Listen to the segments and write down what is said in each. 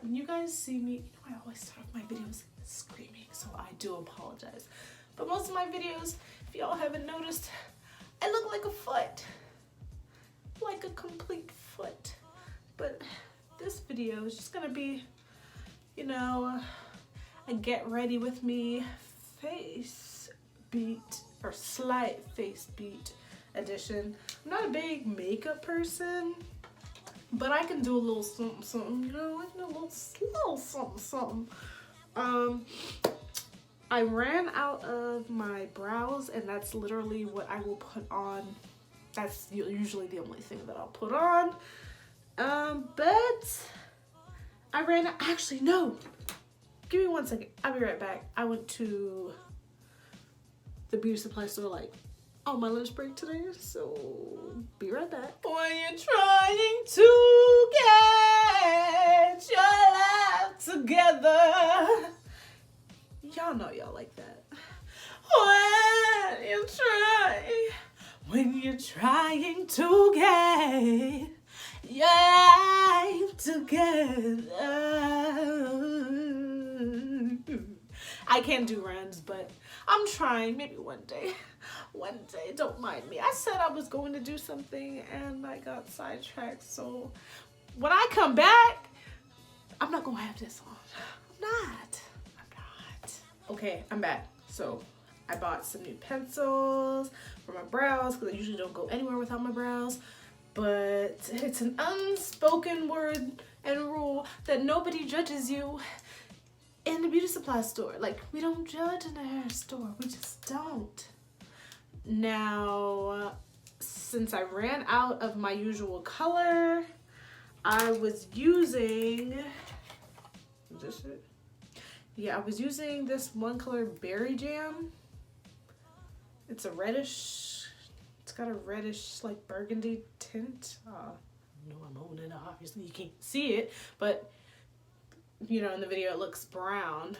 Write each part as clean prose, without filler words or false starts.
when you guys see me, I always start off my videos screaming, so I do apologize. But most of my videos, if y'all haven't noticed, I look like a foot. Like a complete foot. But this video is just gonna be, you know, a get ready with me face beat or slight face beat edition. I'm not a big makeup person, but I can do a little something, something, you know, I can do a little something, something. I ran out of my brows, and that's literally what I will put on. That's usually the only thing that I'll put on. But I ran out. Actually, no. Give me 1 second. I'll be right back. I went to the beauty supply store like on my lunch break today, so be right back. When you're trying to get your life together. Y'all know y'all like that. When you're trying to get your life together. I can't do runs, but I'm trying. Maybe one day. One day, don't mind me. I said I was going to do something and I got sidetracked. So when I come back, I'm not going to have this on. I'm not. Okay, I'm back. So I bought some new pencils for my brows because I usually don't go anywhere without my brows. But it's an unspoken word and rule that nobody judges you in the beauty supply store. Like, we don't judge in the hair store. We just don't. Now, since I ran out of my usual color, I was using... Is this it? Yeah, I was using this one color Berry Jam. It's a reddish, it's got a reddish like burgundy tint. No, I'm holding it up. Obviously you can't see it, but you know, in the video it looks brown.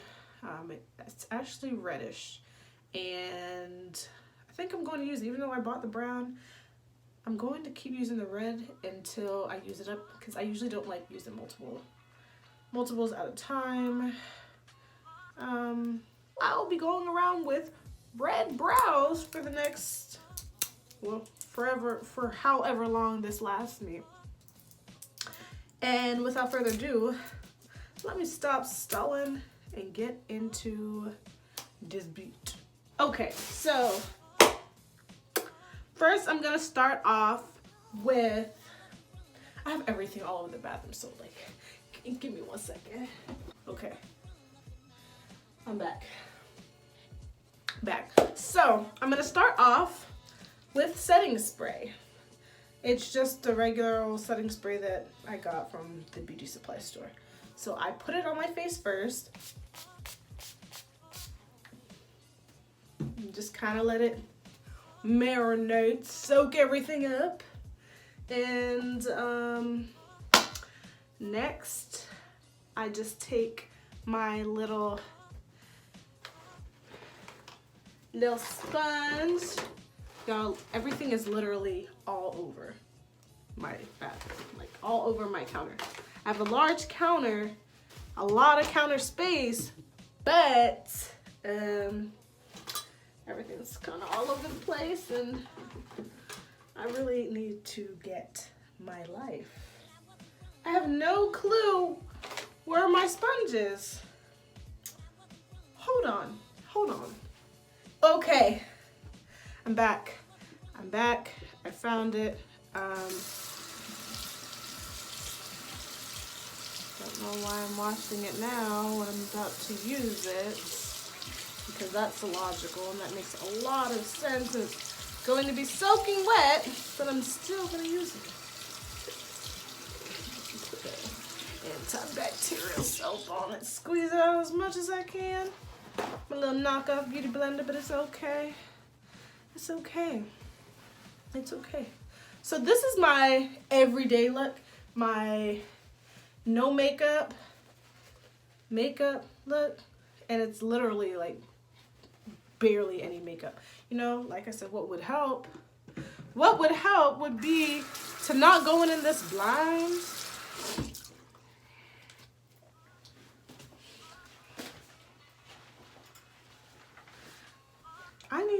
It's actually reddish. And I think I'm going to use it, even though I bought the brown, I'm going to keep using the red until I use it up, because I usually don't like using multiples at a time. I'll be going around with red brows for the next, well, forever, for however long this lasts me. And without further ado, let me stop stalling and get into this beat. Okay, so first I'm gonna start off with, I have everything all over the bathroom, so like, give me 1 second. Okay. I'm back. So I'm gonna start off with setting spray. It's just the regular old setting spray that I got from the beauty supply store. So I put it on my face first. And just kind of let it marinate, soak everything up. And next I just take my little sponge. Y'all, everything is literally all over my bathroom, like all over my counter. I have a large counter, a lot of counter space, but everything's kind of all over the place, and I really need to get my life. I have no clue where my sponge is. Hold on. Okay, I'm back. I found it. Don't know why I'm washing it now when I'm about to use it, because that's illogical and that makes a lot of sense. It's going to be soaking wet, but I'm still going to use it. Put antibacterial soap on it. Squeeze it out as much as I can. My little knockoff beauty blender, but it's okay. It's okay. It's okay. So this is my everyday look. My no makeup look. And it's literally like barely any makeup. You know, like I said, what would help would be to not go in this blind.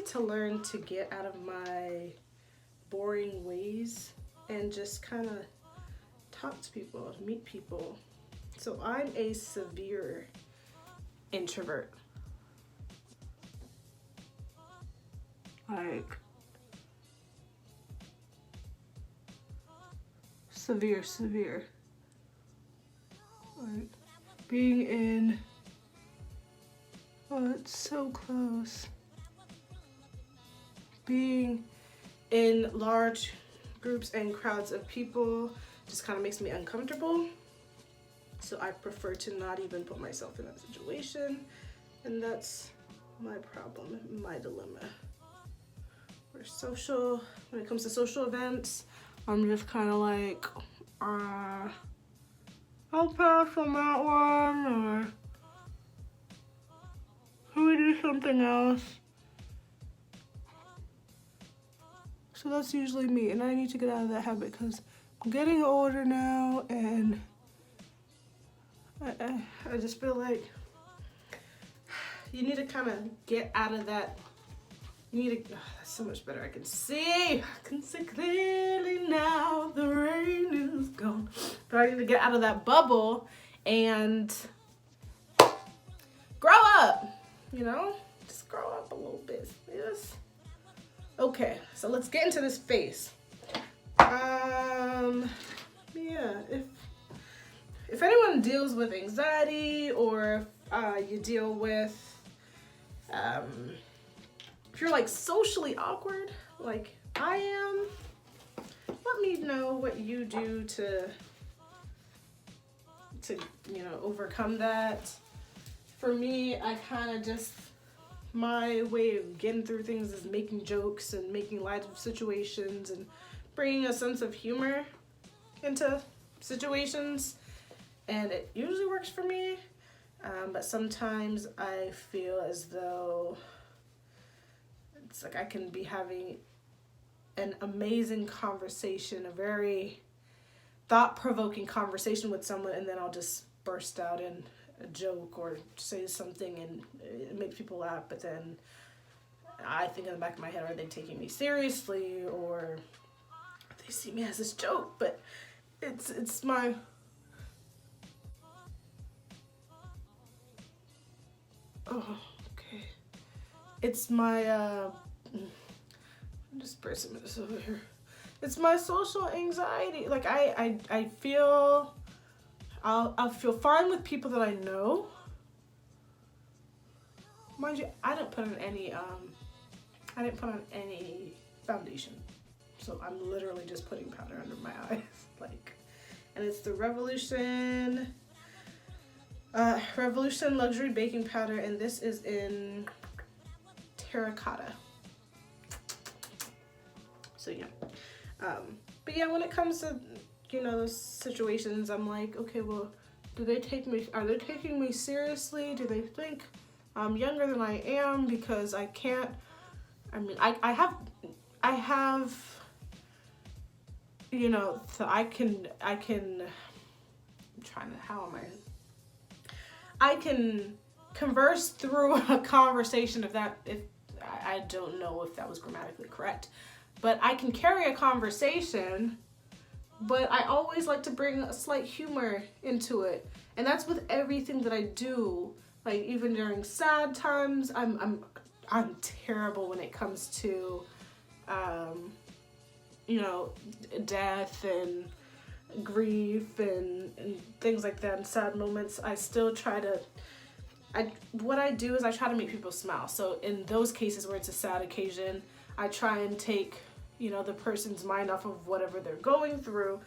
need to learn to get out of my boring ways and just kind of talk to people, meet people. So I'm a severe introvert. Like, severe. Like, being in, oh, it's so close. Being in large groups and crowds of people just kind of makes me uncomfortable. So I prefer to not even put myself in that situation. And that's my problem, my dilemma. When it comes to social events, I'm just kind of like, I'll pass on that one, or can we do something else? So that's usually me, and I need to get out of that habit because I'm getting older now, and I just feel like you need to kind of get out of that. You need to, that's so much better. I can see clearly now, the rain is gone. But I need to get out of that bubble and grow up, you know? Just grow up a little bit. Yes. Okay, so let's get into this phase. Yeah, if anyone deals with anxiety, or you deal with, if you're like socially awkward, like I am, let me know what you do to overcome that. For me, I kind of just, my way of getting through things is making jokes and making light of situations and bringing a sense of humor into situations, and it usually works for me, but sometimes I feel as though it's like I can be having an amazing conversation, a very thought-provoking conversation with someone, and then I'll just burst out in a joke or say something and it makes people laugh, but then I think in the back of my head, are they taking me seriously, or they see me as this joke? But it's my, oh, okay, it's my I'm just pressing this over here. It's my social anxiety. Like I feel, I'll feel fine with people that I know. Mind you, I didn't put on any foundation. So I'm literally just putting powder under my eyes. Like, and it's the Revolution Luxury Baking Powder, and this is in terracotta. So yeah. But yeah, when it comes to, those situations, I'm like, okay, well, are they taking me seriously? Do they think I'm younger than I am? Because I can't, I have, I can converse through a conversation if I don't know if that was grammatically correct, but I can carry a conversation, but I always like to bring a slight humor into it. And that's with everything that I do. Like, even during sad times, I'm terrible when it comes to, death and grief and things like that, and sad moments. I still try to, what I do is I try to make people smile. So in those cases where it's a sad occasion, I try and take, the person's mind off of whatever they're going through.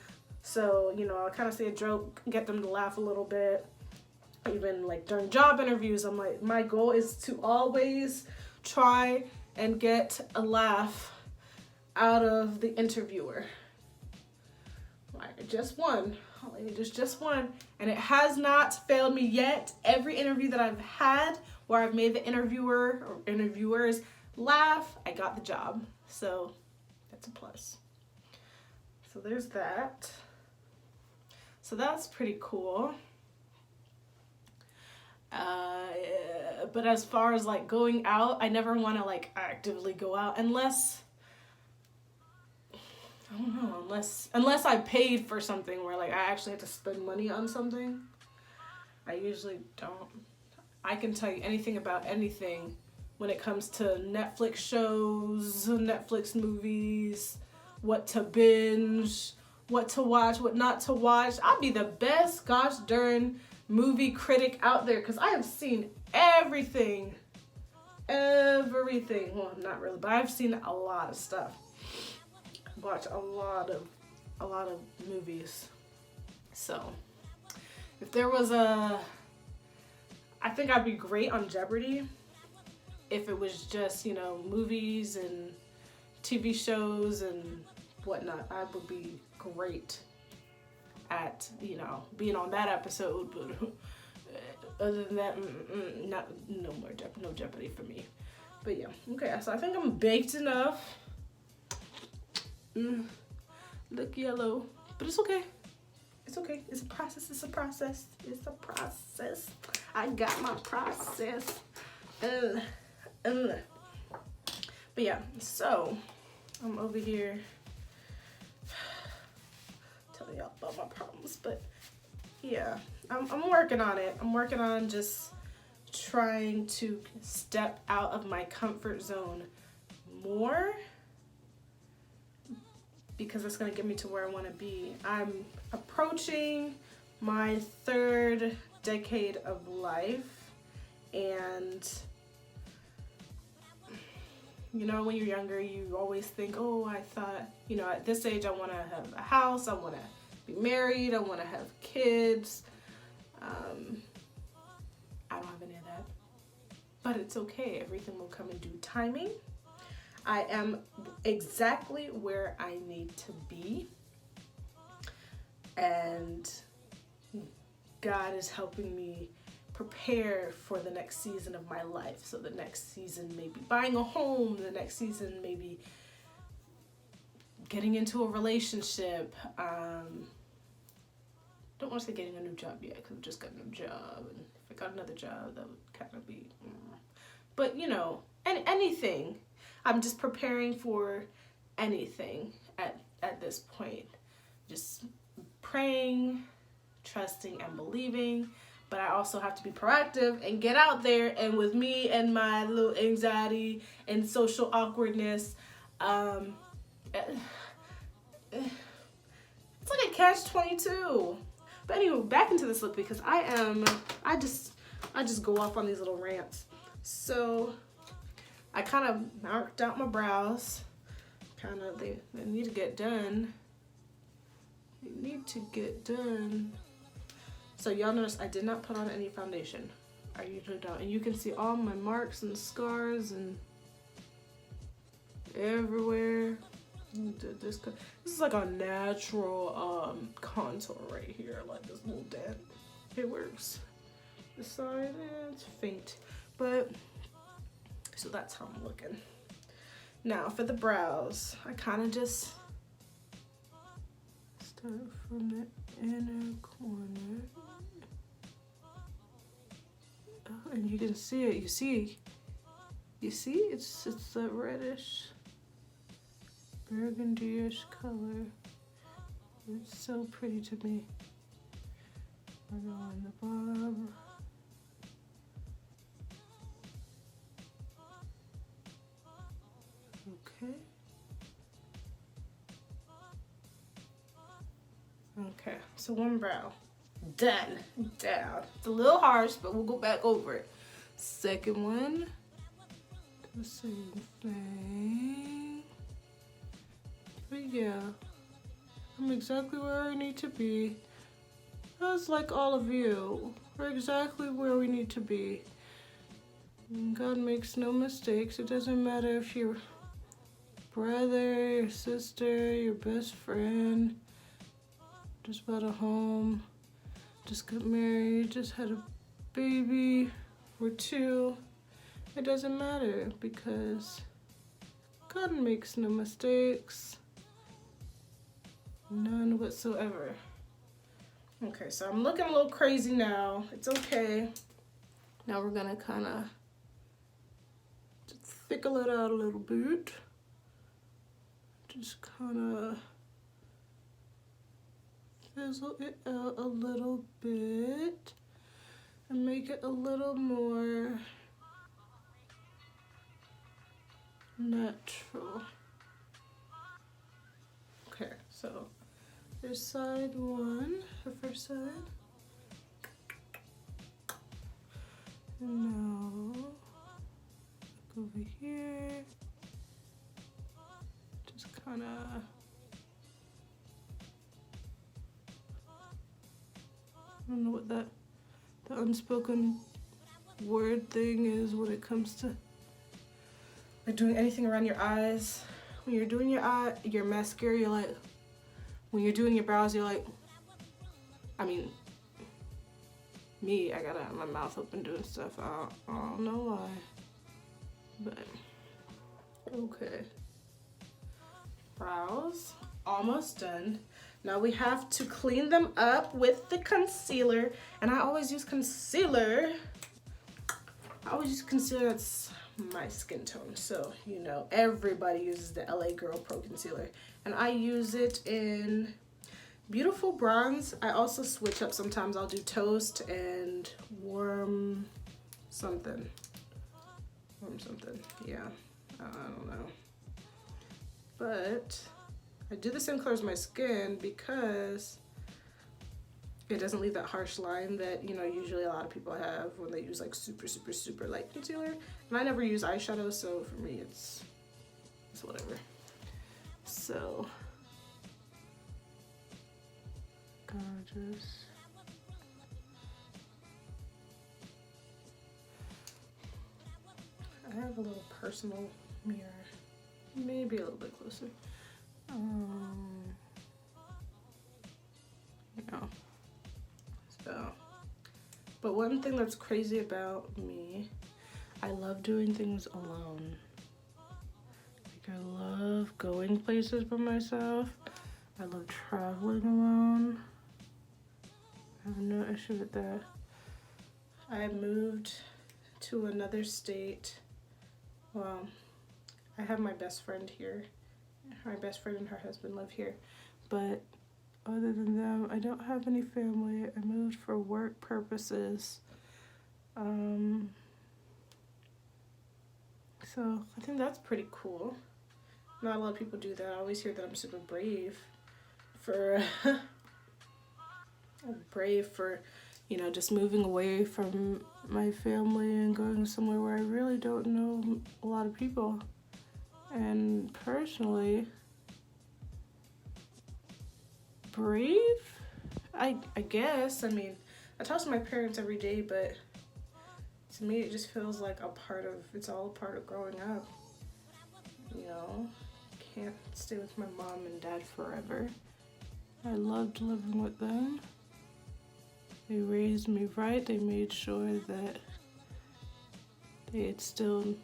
So, I'll kind of say a joke, get them to laugh a little bit. Even like during job interviews, I'm like, my goal is to always try and get a laugh out of the interviewer. Like, just one, and it has not failed me yet. Every interview that I've had where I've made the interviewer or interviewers laugh, I got the job. So that's a plus. So there's that. So that's pretty cool. But as far as like going out, I never want to like actively go out unless, I don't know, unless I paid for something where like I actually had to spend money on something. I usually don't. I can tell you anything about anything when it comes to Netflix shows, Netflix movies, what to binge, what to watch, what not to watch. I'll be the best gosh darn movie critic out there because I have seen everything. Well, not really, but I've seen a lot of stuff. Watch a lot of movies. So, if there was I think I'd be great on Jeopardy if it was just, movies and TV shows and whatnot. I would be great at, being on that episode, but other than that, no Jeopardy for me. But yeah, okay, so I think I'm baked enough. Look yellow, but it's okay. It's okay. It's a process. I got my process. But yeah, so I'm over here telling y'all about my problems. But yeah, I'm working on it. I'm working on just trying to step out of my comfort zone more, because it's going to get me to where I want to be. I'm approaching my 3rd decade of life, and when you're younger, you always think, oh, I thought, at this age I want to have a house, I want to be married, I want to have kids. I don't have any of that, but it's okay. Everything will come in due timing. I am exactly where I need to be, and God is helping me prepare for the next season of my life. So the next season may be buying a home, the next season may be getting into a relationship. Don't want to say getting a new job yet, because I just got a new job, and if I got another job, that would kind of be, but and anything. I'm just preparing for anything at this point. Just praying, trusting, and believing. But I also have to be proactive and get out there. And with me and my little anxiety and social awkwardness, it's like a catch-22. But anyway, back into this look, because I just go off on these little rants. So I kind of marked out my brows. They need to get done. So y'all notice I did not put on any foundation. I usually don't. And you can see all my marks and scars and everywhere. This is like a natural contour right here, like this little dent. It works. This side, it's faint. But so that's how I'm looking. Now for the brows, I kind of just start from the inner corner. Oh, and you can see it. You see? It's that reddish, burgundy-ish color. It's so pretty to me. I go on the bottom. Okay, so one brow done. Down. It's a little harsh, but we'll go back over it. Second one, the same thing. But yeah, I'm exactly where I need to be. That's like all of you. We're exactly where we need to be. God makes no mistakes. It doesn't matter if you're brother, your sister, your best friend, just bought a home, just got married, just had a baby or two. It doesn't matter, because God makes no mistakes. None whatsoever. Okay, so I'm looking a little crazy now. It's okay. Now we're gonna kind of thicken it out a little bit. Just kind of fizzle it out a little bit and make it a little more natural. Okay, so there's side one, the first side. And now look over here. Just kind of I don't know what the unspoken word thing is when it comes to like doing anything around your eyes. When you're doing your mascara, you're like, when you're doing your brows, you're like, I mean, me, I gotta have my mouth open doing stuff. I don't know why, but okay. Brows, almost done. Now we have to clean them up with the concealer, and I always use concealer. That's my skin tone, so you know everybody uses the LA Girl Pro Concealer, and I use it in Beautiful Bronze. I also switch up sometimes. I'll do Toast and Warm something. Yeah, I don't know, but I do the same color as my skin because it doesn't leave that harsh line that, you know, usually a lot of people have when they use like super, super, super light concealer. And I never use eyeshadow, so for me it's whatever. So, gorgeous. I have a little personal mirror, maybe a little bit closer. You know, so, but one thing that's crazy about me, I love doing things alone. Like I love going places by myself. I love traveling alone. I have no issue with that. I moved to another state. Well, I have my best friend here. My best friend and her husband live here, but other than them, I don't have any family. I moved for work purposes. So I think that's pretty cool. Not a lot of people do that. I always hear that I'm super brave for you know, just moving away from my family and going somewhere where I really don't know a lot of people. And personally, brave? I guess. I mean, I talk to my parents every day, but to me it just feels like it's all a part of growing up. You know, can't stay with my mom and dad forever. I loved living with them. They raised me right. They made sure that they instilled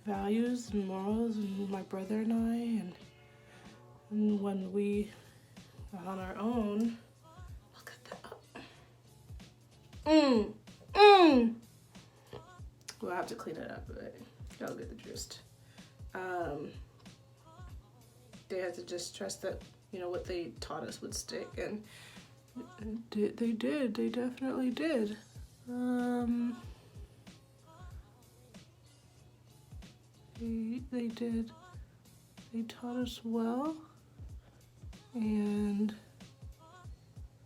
values and morals in my brother and I, and when we got on our own, look at that. We'll have to clean it up, but y'all get the gist. They had to just trust that, you know, what they taught us would stick, and they did. They definitely did. They did. They taught us well, and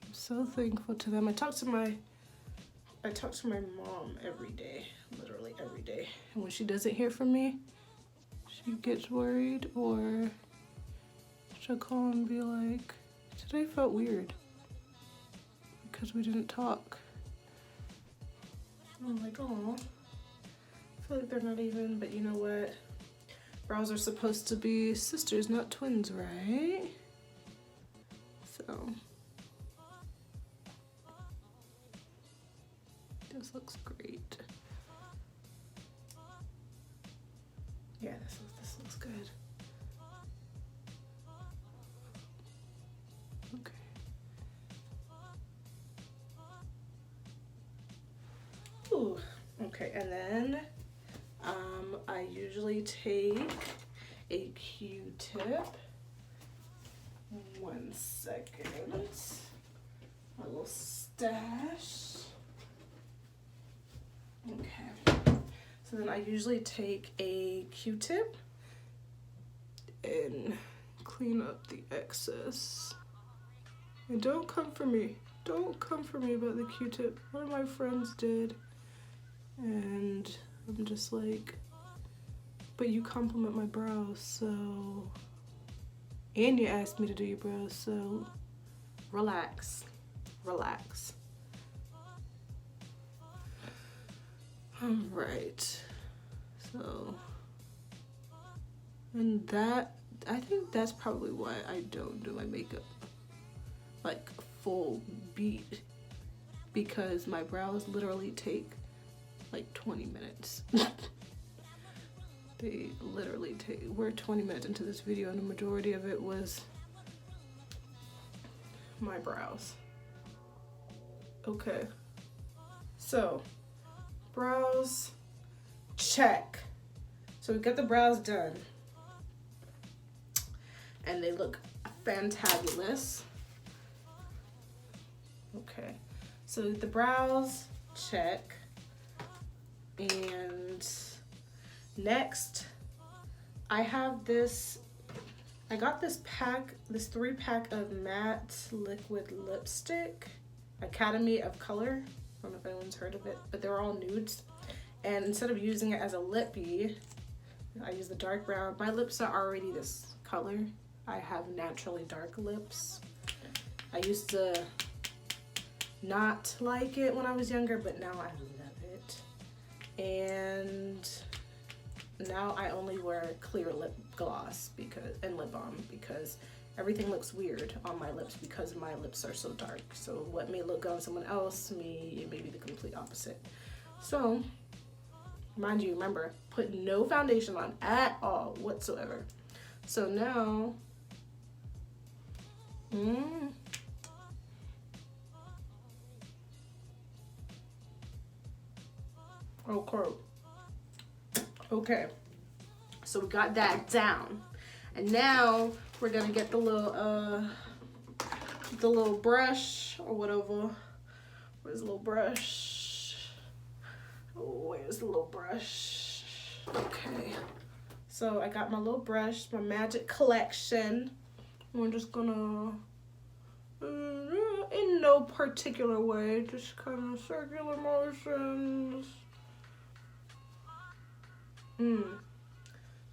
I'm so thankful to them. I talk to my mom every day, literally every day. And when she doesn't hear from me, she gets worried, or she'll call and be like, today felt weird because we didn't talk. And I'm like, oh, I feel like they're not even, but you know what? Brows are supposed to be sisters, not twins, right? So, this looks great. Yeah, this looks good. Okay. and then I usually take a Q-tip. 1 second. My little stash. Okay. So then I usually take a Q-tip and clean up the excess. And don't come for me. Don't come for me about the Q-tip. One of my friends did. And I'm just like, but you compliment my brows, so... And you asked me to do your brows, so relax. Relax. Alright. So... And that, I think that's probably why I don't do my makeup like full beat, because my brows literally take like 20 minutes. They literally take, we're 20 minutes into this video and the majority of it was my brows. Okay, so brows, check. So we got the brows done and they look fantabulous. Okay, so the brows, check. And next, I have this, I got this pack, this 3-pack of matte liquid lipstick, Academy of Color. I don't know if anyone's heard of it, but they're all nudes. And instead of using it as a lippy, I use the dark brown. My lips are already this color. I have naturally dark lips. I used to not like it when I was younger, but now I love it. And now I only wear clear lip gloss and lip balm because everything looks weird on my lips because my lips are so dark. So what may look good on someone else, it may be the complete opposite. So, mind you, remember, put no foundation on at all whatsoever. So now, okay, so we got that down, and now we're gonna get the little brush or whatever. Where's the little brush? Oh, where's the little brush? Okay, so I got my little brush, my Magic Collection. We're just gonna, in no particular way, just kind of circular motions.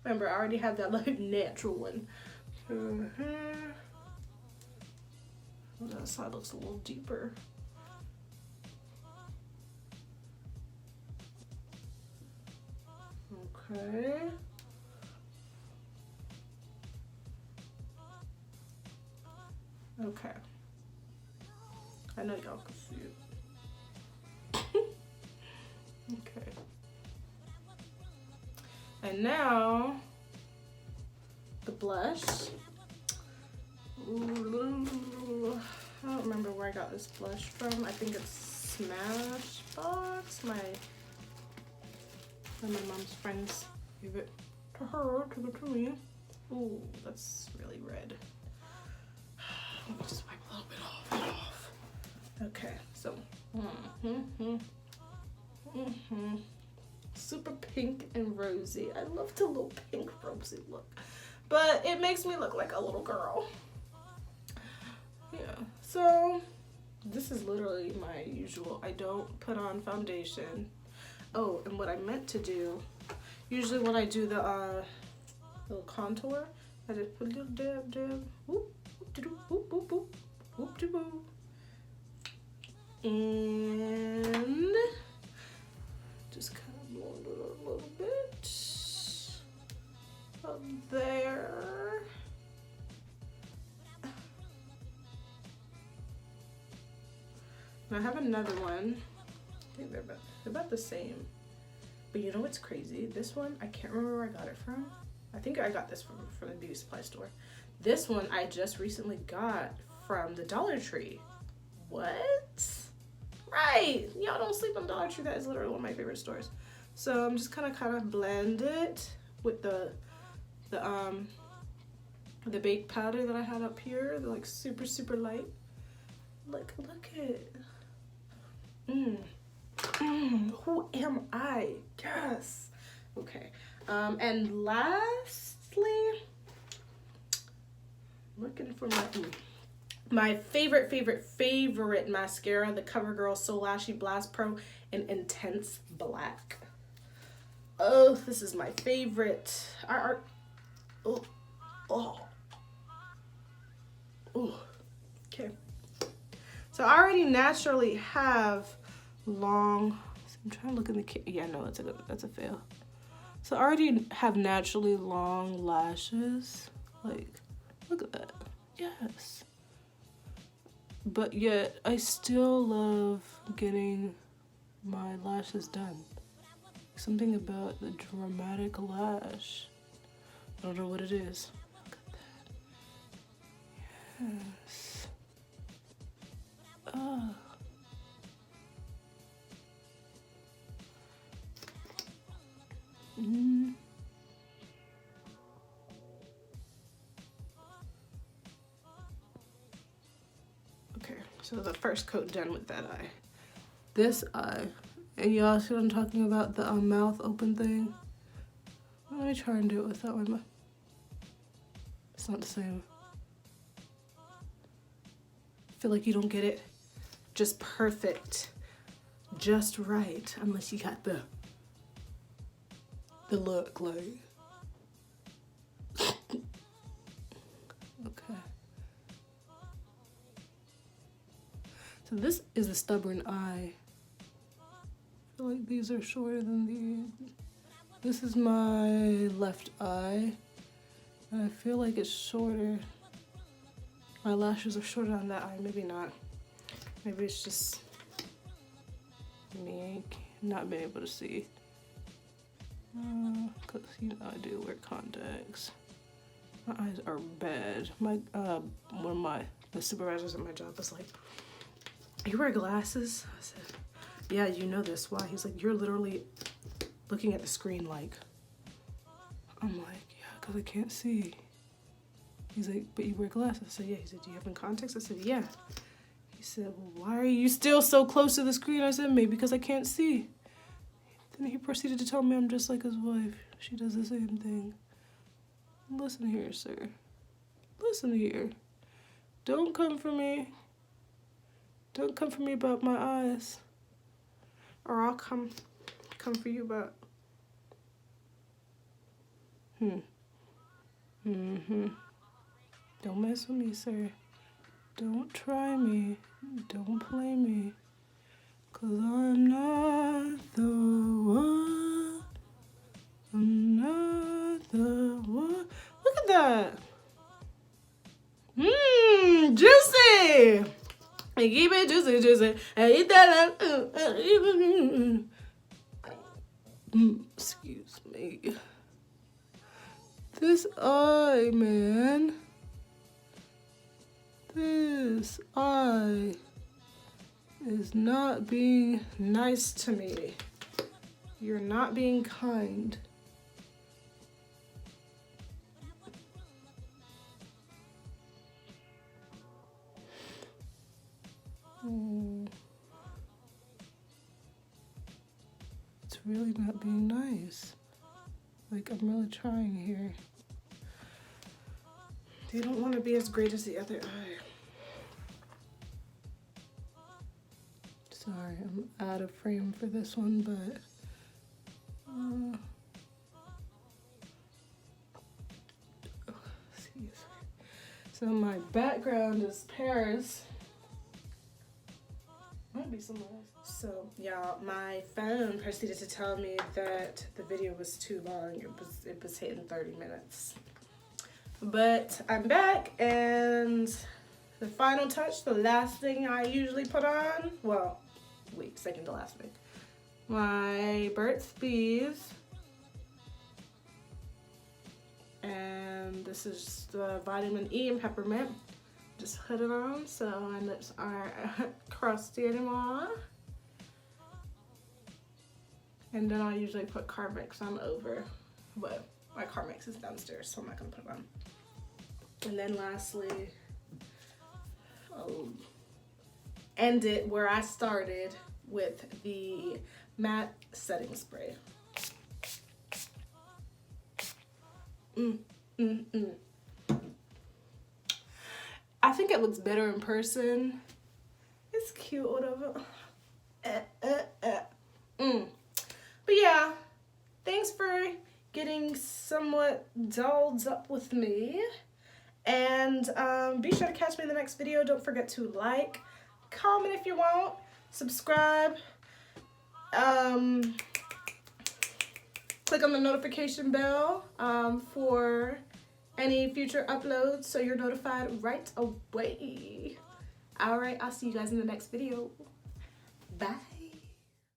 Remember, I already have that like natural one. That side looks a little deeper. Okay. Okay. I know y'all can see it. Okay. And now, the blush. Ooh, I don't remember where I got this blush from. I think it's Smashbox. My mom's friends gave it to her, to me. Ooh, that's really red. Let me just wipe a little bit off. Okay, so, super pink and rosy. I love the little pink rosy look, but it makes me look like a little girl. Yeah, so this is literally my usual. I don't put on foundation. Oh, and what I meant to do, usually when I do the little contour, I just put a little dab, whoop, whoop, whoop, whoop, whoop, whoop, whoop, and just kind of blend it a little bit up there. And I have another one. I think they're about the same. But you know what's crazy? This one, I can't remember where I got it from. I think I got this from the beauty supply store. This one I just recently got from the Dollar Tree. What? Right. Y'all don't sleep on Dollar Tree. That is literally one of my favorite stores. So I'm just kind of blend it with the baked powder that I had up here. They're like super light. Look at. Who am I? Yes. Okay. And lastly, looking for my favorite mascara, the CoverGirl So Lashy Blast Pro in Intense Black. Oh, this is my favorite. Okay. So I already naturally have long. I'm trying to look in the yeah, no, that's a fail. So I already have naturally long lashes. Like, look at that. Yes. But yet I still love getting my lashes done. Something about the dramatic lash. I don't know what it is. Look at that. Yes. Okay, so the first coat done with that eye. This eye, and y'all see what I'm talking about, the mouth open thing? Let me try and do it with that one. It's not the same. I feel like you don't get it just perfect, just right, unless you got the look like. Okay. So this is a stubborn eye. I feel like these are shorter than these. This is my left eye. And I feel like it's shorter. My lashes are shorter on that eye. Maybe not. Maybe it's just me not being able to see. Cause you know I do wear contacts. My eyes are bad. My one of the supervisors at my job was like, "You wear glasses?" I said, "Yeah, you know this. Why?" He's like, "You're literally looking at the screen like." I'm like, "Yeah, cause I can't see." He's like, "But you wear glasses." I said, "Yeah." He said, "Do you have any contacts?" I said, "Yeah." He said, "Well, why are you still so close to the screen?" I said, "Maybe because I can't see." Then he proceeded to tell me I'm just like his wife. She does the same thing. Listen here, sir. Listen here. Don't come for me. Don't come for me about my eyes. Or I'll come for you about. Don't mess with me, sir. Don't try me. Don't play me. 'Cause I'm not the one. I'm not the one. Look at that. Juicy. And keep it juicy. And eat that. Excuse me. This eye, man. This eye is not being nice to me. You're not being kind. It's really not being nice. Like, I'm really trying here. They don't want to be as great as the other eye. Sorry, I'm out of frame for this one, but so my background is Paris. Might be somewhere else. So y'all, my phone proceeded to tell me that the video was too long. It was hitting 30 minutes. But I'm back, and the final touch, the last thing I usually put on, well, wait, second to last thing, my Burt's Bees, and this is the vitamin E and peppermint. Just put it on so my lips aren't crusty anymore. And then I usually put Carmex on over, but my Carmex is downstairs, so I'm not gonna put it on. And then lastly, I'll end it where I started with the matte setting spray. I think it looks better in person. It's cute, whatever. But yeah, thanks for getting somewhat dolled up with me. And be sure to catch me in the next video. Don't forget to like, comment if you want, subscribe, click on the notification bell for any future uploads so you're notified right away. All right, I'll see you guys in the next video. Bye.